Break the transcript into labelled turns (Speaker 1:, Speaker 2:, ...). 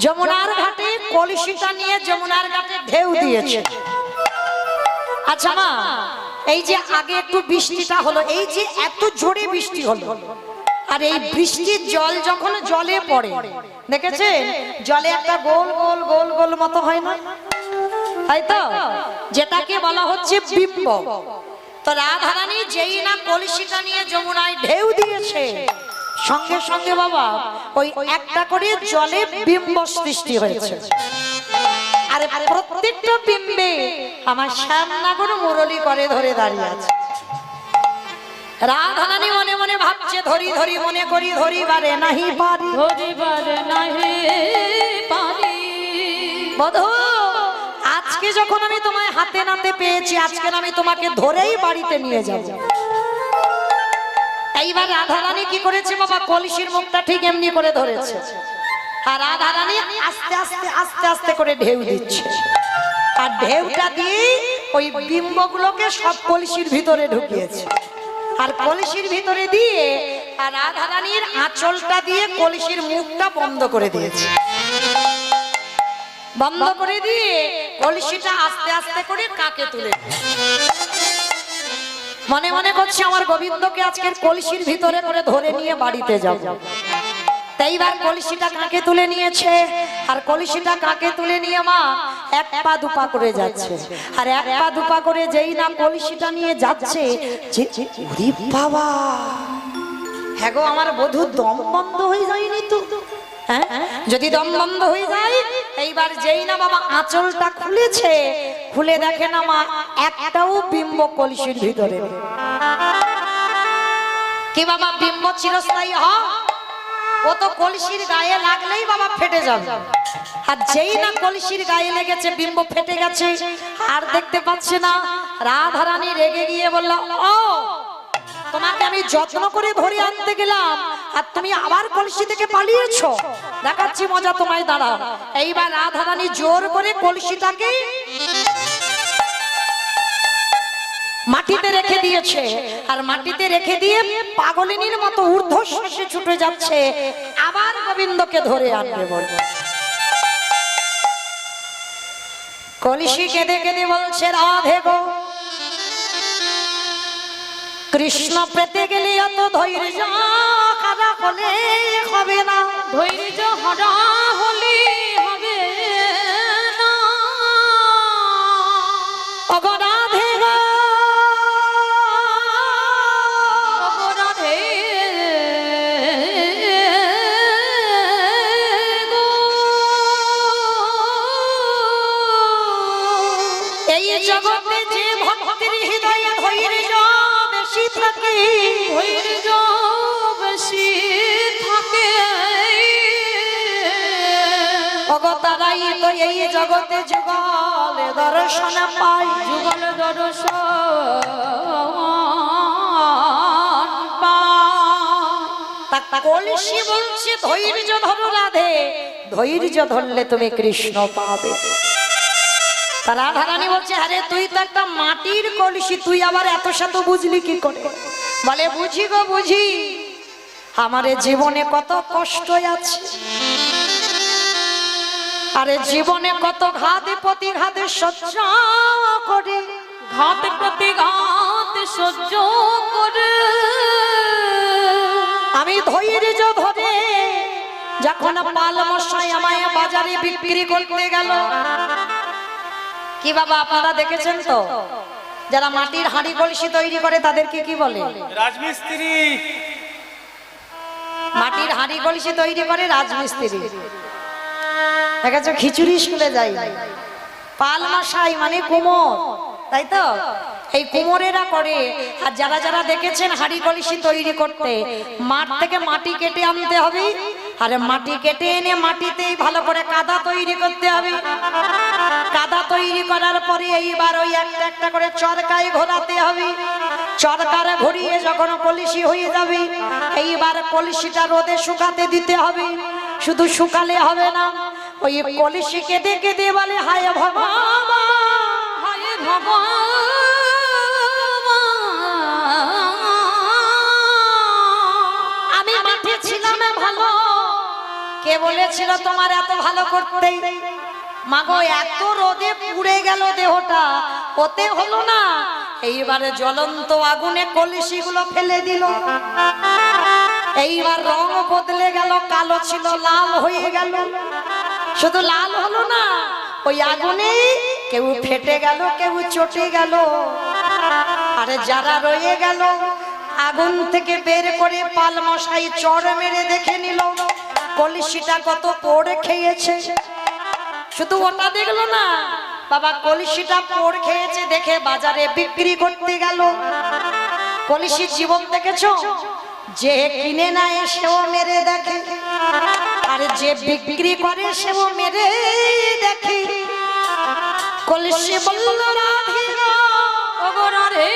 Speaker 1: যমুনার ঘাটে কলসিটা নিয়ে যমুনার ঘাটে ঢেউ দিয়েছে। আচ্ছা মা, এই যে আগে একটু বৃষ্টিটা হলো, এই যে এত জোরে বৃষ্টি হলো, আর এই বৃষ্টির জল যখন জলে পড়ে দেখেছেন জলে একটা গোল গোল গোল গোল মতো হয় না, তাই তো, যেটাকে বলা হচ্ছে বিম্ব। তো রাধারানী যেই না কলসিটা নিয়ে যমুনায় ঢেউ দিয়েছে, সঙ্গে সঙ্গে বাবা ওই একটা করে জলে বিম্ব সৃষ্টি হয়েছে। আর প্রত্যেকটা বিম্বে আমার শ্যামনগর মুরলী করে ধরে দাঁড়িয়ে আছে। রাধারানী মনে মনে ভাবছে ধরি ধরি মনে করি ধরিবারে নাহি পারি,
Speaker 2: ধরিবারে নাহি পারি।
Speaker 1: বধূ, আজকে যখন আমি তোমায় হাতে নাতে পেয়েছি, আজকে আমি তোমাকে ধরেই বাড়িতে নিয়ে যাব। এইবার রাধারানী কি করেছে বাবা, কলসির মুখটা ঠিক এমনি করে ধরেছে, আর রাধারানী আস্তে আস্তে আস্তে আস্তে করে ঢেউ দিচ্ছে, আর ঢেউটা দিয়ে ওই বিম্বগুলোকে সব কলসির ভিতরে ঢুকিয়েছে। আর কলসির ভিতরে দিয়ে আর রাধারানীর আঁচলটা দিয়ে কলসির মুখটা বন্ধ করে দিয়েছে। বন্ধ করে দিয়ে কলসিটা আস্তে আস্তে করে কাকে তুলে মনে মনে করছে আমার গোবিন্দকে আজকের কলসির ভিতরে করে ধরে নিয়ে বাড়িতে যাব। তাইবার কলসিটা কাকে তুলে নিয়েছে, আর কলসিটা কাকে তুলে নিয়ে মা এক পা দুপা করে যাচ্ছে, আর এক পা দুপা করে যেই না কলসিটা নিয়ে যাচ্ছে, বাবা হ্যাঁ গো আমার বধূ দম বন্ধ হয়ে যায়নি তো? হ্যাঁ, যদি দম বন্ধ হয়ে যায়, এইবার যেই না বাবা আঁচলটা খুলেছে, খুলে দেখে না মা একটাও বিম্ব কলসির ভিতরে। কি বাবা বিম্ব চিরস্থায়ী হয়? ও তো কলসির গায়ে লাগলেই বাবা ফেটে যাবে, আর যেই না কলসির গায়ে লেগেছে বিম্ব ফেটে গেছে, আর দেখতে পাচ্ছে না। রাধারানী রেগে গিয়ে বলল, ও তোমাকে আমি যত্ন করে ধরে আনতে গেলাম, আর তুমি আবার কলসি থেকে পালিয়েছো, দেখাচ্ছি মজা তোমায়, দাঁড়াও। এইবার রাধারানী জোর করে কলসিটাকে মাটিতে রেখে দিয়েছে, আর মাটিতে রেখে দিয়ে পাগলিনীর মতো ঊর্ধ্বশ্বাসে ছুটে যাচ্ছে আবার গোবিন্দকে ধরে আনবে বলে। কলসি কেঁদে কেঁদে বলছে, রাধে গো কৃষ্ণ পেতে গেলে এত ধৈর্য হারা হলে হবে না,
Speaker 2: ধৈর্য হারা হলে হবে না।
Speaker 1: ওগো রাধে গো,
Speaker 2: ওগো রাধে গো,
Speaker 1: এই জগতে যে ভক্তির হৃদয়ে ধৈর্য বেশি থাকে,
Speaker 2: ধৈর্য বেশি থাকে,
Speaker 1: ওগো তারাই তো এই জগতে যুগল দর্শন পায়,
Speaker 2: যুগল দর্শন পায়।
Speaker 1: কলসি বলছে ধৈর্য ধরো রাধে, ধৈর্য ধরলে তুমি কৃষ্ণ পাবে। রাধারানী বলছে, আরে তুই তো একটা মাটির কলসি, তুই আবার এত শত বুঝলি কি করে? বলে বুঝি গো বুঝি, আমার জীবনে কত কষ্ট আছে, আরে জীবনে কত ঘাতে প্রতিঘাতে সহ্য করে,
Speaker 2: ঘাত প্রতিঘাত সহ্য করে
Speaker 1: আমি ধৈর্য ধরে যখন পাল মশাই আমায় বাজারে বিক্রি করতে গেল। কি বাবা আপনারা দেখেছেন তো, যারা মাটির হাঁড়ি কলসি তৈরি করে তাদেরকে কি বলে?
Speaker 3: রাজমিস্ত্রি।
Speaker 1: মাটির হাঁড়ি কলসি তৈরি করে রাজমিস্ত্রি। দেখেছো খিচুড়ি স্কুলে যাই, পাল মশাই মানে কুমোর, তাই তো, এই কুমোরেরা করে। আর যারা যারা দেখেছেন হাঁড়ি কলসি তৈরি করতে, মাঠ থেকে মাটি কেটে আনতে হবে, আর মাটি কেটে এনে মাটিতেই ভালো করে কাদা তৈরি করতে হবে। কাদা তৈরি করার পরে এইবার ওই একটা একটা করে চরকায় ঘোরাতে হবে, চরকারে ঘুরিয়ে যখন কলসি হয়ে যাবে, এইবার কলসিটা রোদে শুকাতে দিতে হবে। শুধু শুকালে হবে না, ওই কলসি কেঁদে কেঁদে বলে, হায় ভগবান,
Speaker 2: হায় ভগবান,
Speaker 1: আমি মাঠে ছিলাম ভালো, কে বলেছিল তোমার এত ভালো করতে? মাগো এত রোদে পুড়ে গেল দেহটা, ওতে হলো না। এইবারে জ্বলন্ত আগুনে কলসিগুলো ফেলে দিল। এইবার রং বদলে গেল, কালো ছিল লাল হয়ে গেল। শুধু লাল হলো না, ওই আগুনে কেউ ফেটে গেল, কেউ চটে গেল। আরে যারা রয়ে গেল আগুন থেকে বের করে পাল মশাই চড় মেরে দেখে নিল কলসিটা কত পোড়ে খেয়েছে। শুধু ওটা দেখলো না বাবা, কলসিটা পোড় খেয়েছে দেখে বাজারে বিক্রি করতে গেল। কলসির জীবন দেখেছো? যে কিনে নেয় সেও মেরে দেখে, আর যে বিক্রি করে সেও মেরে দেখে। কলসি বলল রাধিকা,
Speaker 2: ওগো রাধে